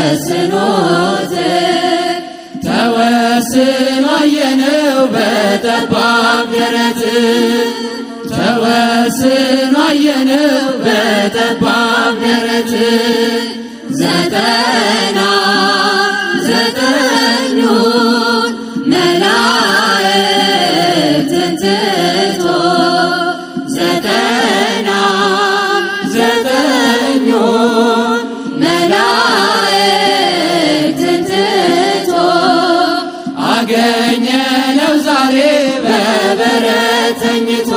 ሳይወስኑት ተወስኖ አየነው በጠባብ ደረት ተወስኖ አየነው በጠባብ ደረት ዘጠና ዘጠኙን መላእክትን ትቶ ዘጠና ዘጠኙን መላእክትን ትቶ አገኘነው ዛሬ በበረት ተኝቶ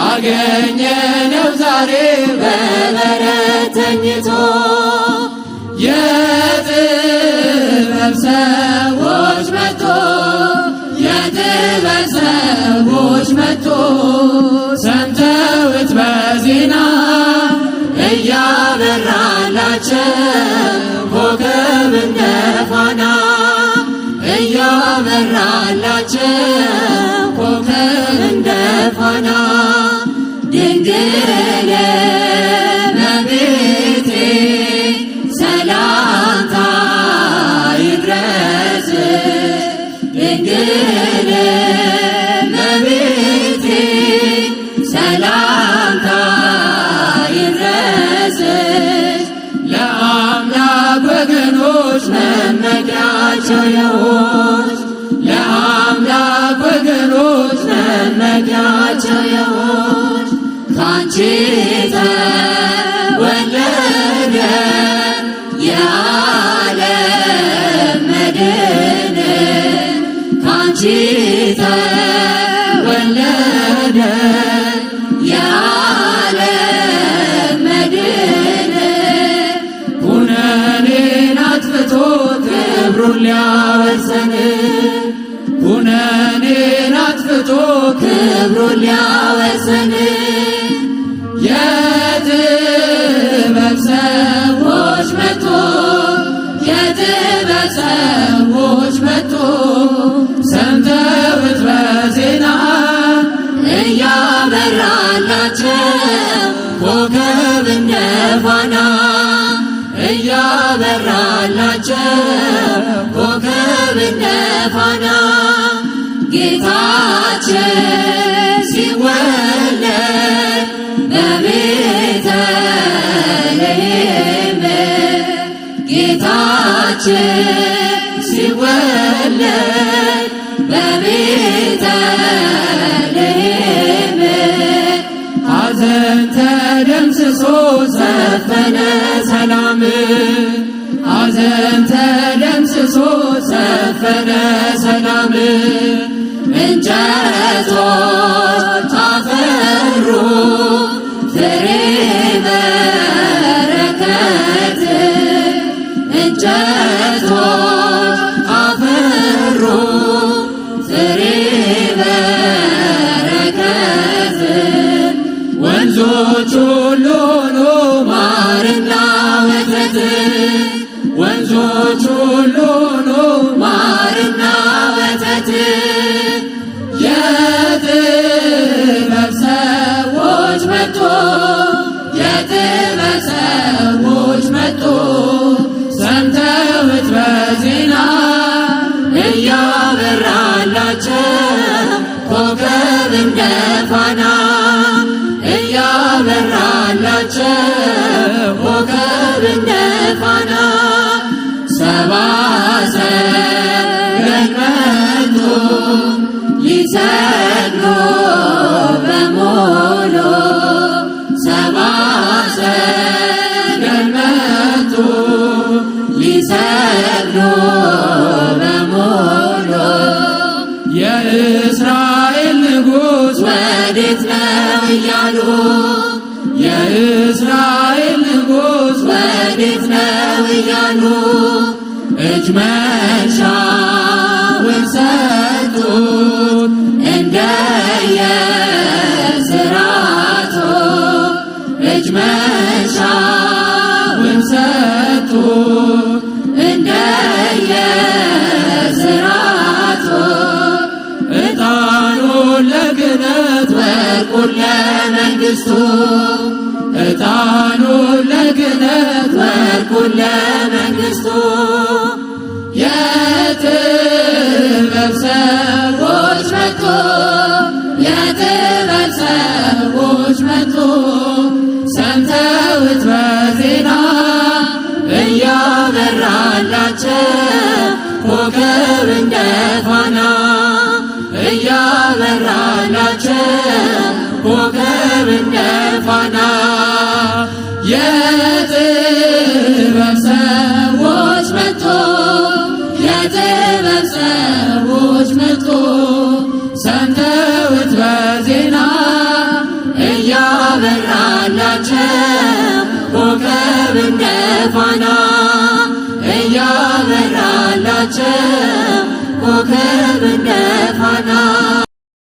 አገኘነው ዛሬ በበረት ተኝቶ የጥበብ ሰዎች መጥቶ የጥበብ ሰዎች መጥቶ ሰምተውት በዜና እያበራላቸው ኮከብ እንደ ፋና እያበራላቸው ኮከብ እንደ ፋና ድንግል እመቤቴ ሰላምታ ይድረስ ድንግል እመቤቴ ሰላምታ ይድረስ ለአምላክ ወገኖች መመኪያቸው የሆንሽ ለአምላክ ወገኖች መመኪያቸው የሆንሽ ካንቺ ተወለደ የዓለም መድን ካንቺ ተወለደ የዓለም መድን ኩነኔን አጥፍቶ ክብሩን ሊያወርሰን ኩነኔን አጥፍቶ ክብሩን ሊያወርሰን የጥበብ ሰዎች መጥቶ የጥበብ ሰዎች መጥቶ ሰምተውት በዜና እያበራላቸው ኮከብ እንደ ፋና እያበራላቸው ኮከብ እንደ ፋና ጌታችን ሲወለድ በቤተልሔም ጌታችን ሲወለድ በቤተልሔም ሐዘን ተደምስሶ ሰፈነ ሰላም ሐዘን ተደምስሶ ሰፈነ ሰላም እንጨቶች አፈሩ ፍሬ በረከት እንጨቶች አፈሩ ፍሬ በረከት ወንዞች ሁሉ ሆኑ ማርና ወተት ወንዞች ሁሉ ሆኑ ማርና ወተት የጥበብ ሰዎች መጥቶ የጥበብ ሰዎች መጥቶ ሰምተውት በዜና እያበራላቸው ኮከብ እንደ ፋና እያበራላቸው ኮከብ እንደ ፋና ሰብአ ሰገል መጡ ሊሰግዱ በሙሉ ሰብአ ሰገል መጡ ሊሰግዱ በሙሉ የእስራኤል ንጉሥ ወዴት ነው እያሉ የእስራኤል ንጉሥ ወዴት ነው እያሉ እጅ መንሻውን ሰጡት እንደየሥርዓቱ እጅ መንሻውን ሰጡት እንደየሥርዓቱ ዕጣኑን ለክህነት ወርቁን ለመንግሥቱ ዕጣኑን ለክህነት ለመንግሥቱ የጥበብ ሰዎች መጡ የጥበብ ሰዎች መጡ ሰምተውት በዜና እያበራላቸው ኮከብ እንደ ፋና እያበራላቸው ኮከብ እንደ ፋና የጥበብ ሰዎች መጡ የጥበብ ሰዎች መጡ ሰምተውት በዜና እያበራላቸው ኮከብ እንደ ፋና እያበራላቸው ኮከብ እንደ ፋና